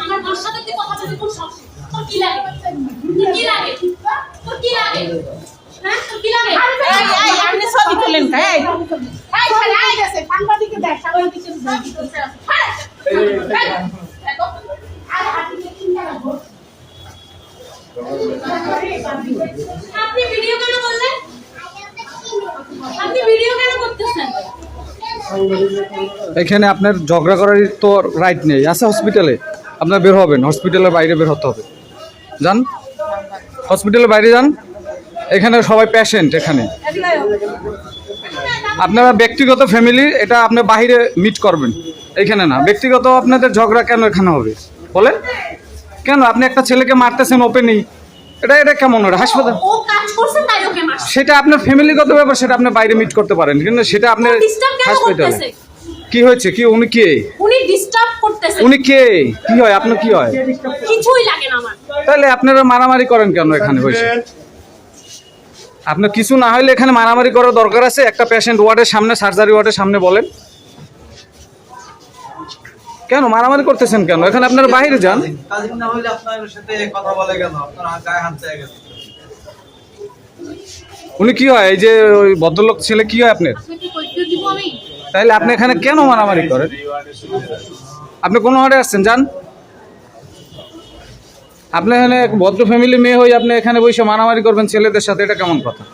আমার মার সাথে তুই কথা বলতে খুব সাহস তোর কি লাগে তোর কি লাগে তোর কি লাগে হ্যাঁ তোর কি লাগে এই আপনি ছবি তুলেন এই এই গেছে সাংবাদিককে দেখ সাংবাদিককে আপনি ভিডিও কেন করলেন আপনি ভিডিও কেন করতেছেন এখানে আপনার ঝগড়া করার তো রাইট নেই আছে হসপিটালে আপনার বের হবেন হসপিটালের বাইরে বের হতে হবে যান হসপিটালের বাইরে যান এখানে সবাই পেশেন্ট এখানে আপনারা ব্যক্তিগত ফ্যামিলি এটা আপনি বাইরে মিট করবেন এখানে না ব্যক্তিগত আপনাদের ঝগড়া কেন এখানে হবে বলেন কেন আপনি একটা ছেলেকে মারতেছেন ওপেনই এটা কেমন ওটা হাসপাতাল ও কাজ করছে তাই ওকে মারছে সেটা আপনার ফ্যামিলিগত ব্যাপার সেটা আপনি বাইরে মিট করতে পারেন কিন্তু সেটা আপনি ডিস্টার্ব কেন হাসপাতালে করতেছে কি হয়েছে কি উনি কে উনি ডিস্টার্ব করতেছে উনি কে কি হয় আপনার কি হয় কিছুই লাগে না আমার তাহলে আপনারা মারামারি করেন কেন এখানে বসে আপনার কিছু না হলে এখানে মারামারি করার দরকার আছে একটা পেশেন্ট ওয়ার্ডের সামনে সার্জারি ওয়ার্ডের সামনে বলেন কেন মারামারি করতেছেন কেন এখানে আপনারা বাইরে যান কাজিন না হইলে আপনার সাথে কথা বলে কেন আপনার গায়ে হাত চাই গেছে উনি কি হয় এই যে ওই ভদ্রলোক ছেলে কি হয় আপনার আপনাকে কইতে দিব আমি তাহলে আপনি এখানে কেন মারামারি করেন আপনি কোন ওয়ার্ডে আসছেন যান আপনি এখানে এক ভদ্র ফ্যামিলি মেয়ে হয়ে আপনি এখানে বসে মারামারি করবেন ছেলেদের সাথে এটা কেমন কথা